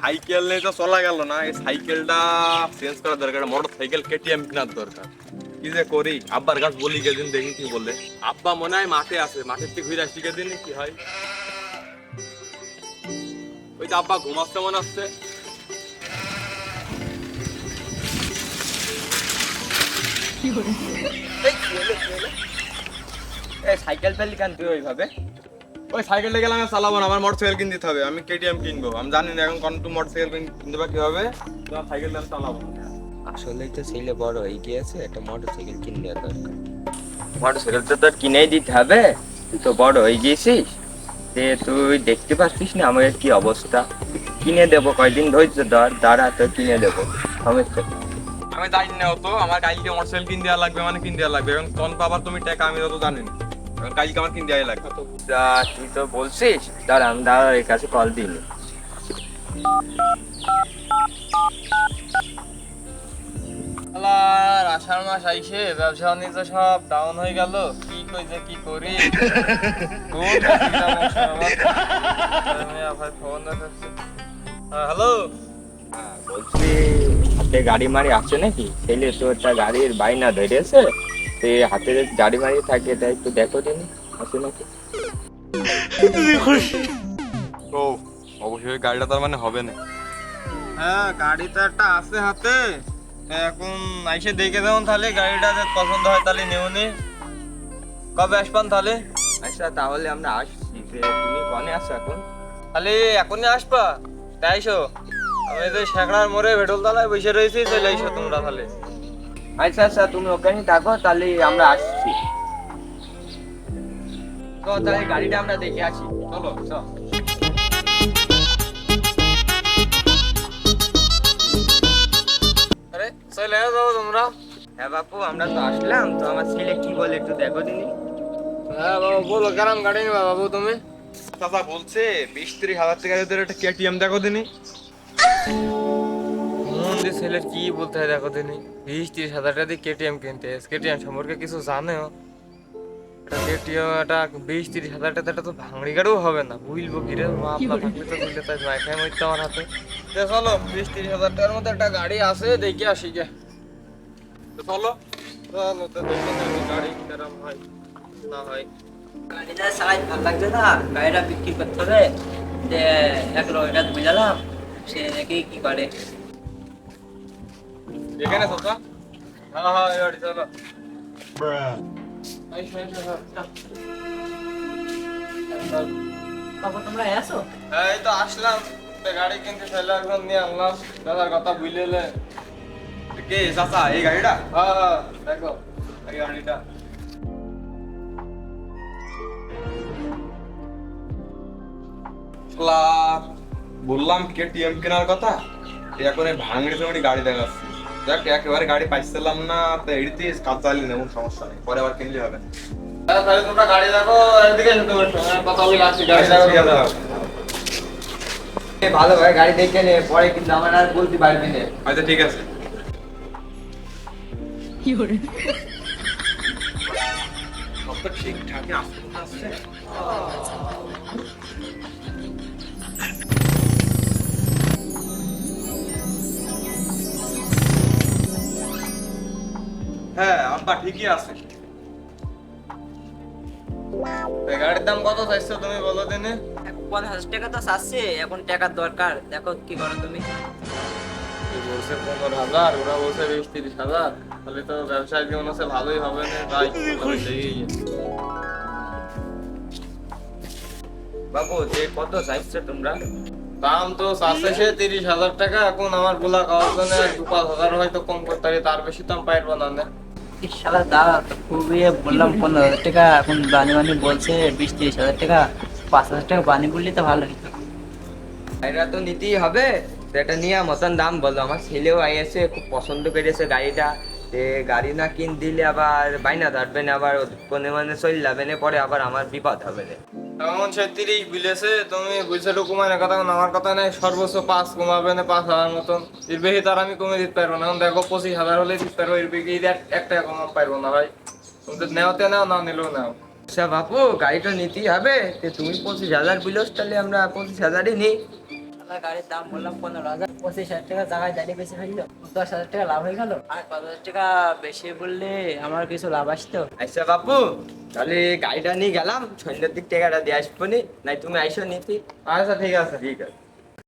Cycle নিয়ে তো চলা গেল না, এই সাইকেলটা চেঞ্জ করার দরকার, মোটর সাইকেল কেটিএম কেনার দরকার। কি যে করি, আব্বার কাছে বলি গেদিন, দেখি কি বলে। আব্বা মনে হয় মাঠে আছে, মাঠের থেকে ঘুরে আসি গেদিন, কি হয়। ওই তো আব্বা ঘুমাচ্ছে মনে হচ্ছে। সাইকেল পেলি কেন তুই ওইভাবে? ওই সাইকেলটা গেলে আমি চালাবো না, আমার মোটর সাইকেল কিনতে দিতে হবে, আমি কেটিএম কিনবো। আমি জানি না এখন কোন মোটর সাইকেল কিনতে পারি কিভাবে, তোমার সাইকেলটা আমি চালাবো না। আসলেই তো ছেলে বড় হয়ে গিয়েছে, একটা মোটরসাইকেল কিনে দেওয়া দরকার। মোটরসাইকেল তো তোর কিনেই দিতে হবে, তুই তো বড় হয়ে গিয়েছিস। তুই দেখতে পাচ্ছিস না আমার কি অবস্থা। কিনে দেবো, কয়দিন ধৈর্য ধর, দাঁড়া, তো কিনে দেবো, সমস্যা নেই। আমি জানি না তো, আমার কালকে মোটর সাইকেল কিনে দেওয়া লাগবে, মানে কিনে দেওয়া লাগবে। এখন কোন পাবার তুমি টাকা আমি তো জানি না, এখন কালকে আমার কিনে দেওয়াই লাগবে। তুই তো বলছিস, দাঁড়া আমি দাঁড়ার কাছে কল দিইনি। আর আষাঢ় মাস আইসে ব্যবসা বাণিজ্য সব ডাউন হয়ে গেল। কি কই যে কি করি। হ্যালো, বলছি হাতে গাড়ি মারি আছে নাকি? ছেলে তো একটা গাড়ির বাইনা ধরেছে, হাতে যদি গাড়ি মারি থাকে তাই একটু দেখো দিন আছে নাকি। ও অবশ্যই গাড়িটা তার মানে হবে না। হ্যাঁ গাড়ি তো একটা আছে হাতে। এখন আইসে দেখে দেবেন তাহলে, গাড়িটা যদি পছন্দ হয় তাহলে নেওনি। কবে আসবেন তাহলে? আচ্ছা তাহলে আমরা আসছি, তুমি কনে আছো এখন? তাহলে এখনই আসবা? তাই আইসো, আমি তো শেখড়ার মোড়ে ভেটল তলায় বসে রয়েছি, চলে আইসো তোমরা তাহলে। আচ্ছা আচ্ছা তুমি ওখানে থাকো, তাহলে আমরা আসছি। তো তাহলে গাড়িটা আমরা দেখে আসি, চলো চলো। আরে চলে যাবো তোমরা? হ্যাঁ বাপু আমরা তো আসলাম, তো আমার ছেলে কি বলে একটু দেখো দিনি। হ্যাঁ বাবা বলো, কেরাম গাড়ি নিবা বাবু তুমি? চাচা বলছে 20-30 হাজার টাকা যদি একটা কেটিএম দেখো দিনি। মন্দির ছেলে কি বলতে হয় দেখো দিনি, 20-30 হাজার টাকা দিয়ে কেটিএম কিনতে? কেটিএম সম্পর্কে কিছু জানেও? এটা কেটিএম, এটা 20-30 হাজার টাকা, এটা তো ভাঙড়ি গাড়িও হবে না। বুঝবো কি রে, মা আপনা থাকলে তো বুঝলে তাই মাইখাই মরতে আমার হাতে। চলো 20-30 হাজার টাকার মধ্যে একটা গাড়ি আছে, দেখে আসি গে। তো চলো। চলো তো দেখে নেবো গাড়ি কেরাম হয় না হয়। গাড়িটা চালাই ভালো লাগছে না, গাড়িটা বিক্রি করতে হবে। যে 1 লক্ষ টাকা বুঝালাম, সে দেখি কি করে। এখানে চাচা। হ্যাঁ হ্যাঁ এই গাড়ি চলো। আইসো, আইসো, হ্যাঁ। বাবু তোমরা আসো? এই তো আসলাম, তো গাড়ি কিনতে ছেলে একজন নিয়ে আনলাম। দাদার কথা বুঝলে? কে চাচা এই গাড়িটা? হ্যাঁ হ্যাঁ দেখো এই গাড়িটা। শালা, বললাম কেটিএম কেনার কথা, এখন এই ভাঙড়ি টাঙড়ি গাড়ি দেখাচ্ছে। দেখ একেবারে গাড়ি পাইছিলাম না, তো এড়িতে কাজ চালিয়ে নেব, সমস্যা নেই, পরে আবার কিনলে হবে। হ্যাঁ তাহলে তোমরা গাড়ি দেখো, এদিকে এসে তোমার সঙ্গে কথা বলে আসছি। গাড়ি দেখো ঠিক আছে। তোমরা। ভালো ভাই গাড়ি দেখে নে, পরে কিন্তু আমার আর বলতে পারবি না। আচ্ছা ঠিক আছে। সব তো ঠিকঠাকই আসছে। হ্যাঁ আব্বা ঠিকই আছে। এই গাড়ির দাম কত চাইছো তুমি বলো দিনে? 50,000 টাকা তো চাচ্ছে, এখন টাকার দরকার, দেখো কি করো তুমি। বলছে 15,000, ওরা বলছে 20-30 হাজার। তাহলে তো ব্যবসায় জীবন আছে ভালোই হবে না তাই বাবু যে কত চাইছো তোমরা? দাম তো চাচ্ছে সে 30,000 টাকা। এখন আমার গোলা খাওয়ার জন্য 2-5 হাজার হয়তো কম করতে পারি, তার বেশি তো আমি পাইবো না। শালা দাদা তো খুবই বললাম 15,000 টাকা, এখন বানি বানি বলছে 20-30 হাজার টাকা। 5,000 টাকা বানি বললে তো ভালো হতো। গাড়িটা তো নিতেই হবে, তো এটা নিয়ে মতন দাম বলো। আমার ছেলেও আইএসে খুব পছন্দ করেছে গাড়িটা। গাড়ি না কিন দিলে আবার বাইনা ধরবে না, আবার কোনে মানে চল যাবে না, পরে আবার আমার বিপদ হবে রে। এমন সে 30 বিলেছে, তুমি বুঝছে কমায় কথা, আমার কথা নেই। সর্বোচ্চ 5 কমাবে না, 5,000 মতন। এর বেশি তার আমি কমে দিতে পারবো না। এখন দেখো 25,000 হলে দিতে পারবো, এর বেশি 1 টাকা কমাতে পারবো না ভাই। তুমি নেওয়াতে নাও, না নিলেও নাও। আচ্ছা বাপু গাড়িটা নিতেই হবে, তুমি 25,000 বিলোস, তাহলে আমরা 25,000ই নিই। আমার গাড়ির দাম বললাম 15,000, 25,000 টাকা জায়গায় দাঁড়িয়ে বেশি ফেললো, 10,000 টাকা লাভ হয়ে গেল। আর 5,000 টাকা বেশি বললে আমার কিছু লাভ আসতো। আচ্ছা বাপু, তাহলে গাড়িটা নিয়ে গেলাম, সন্ধ্যের দিক টাকাটা দিয়ে আসবো নি, নাই তুমি আইসো নিতি। আচ্ছা ঠিক আছে। ঠিক আছে।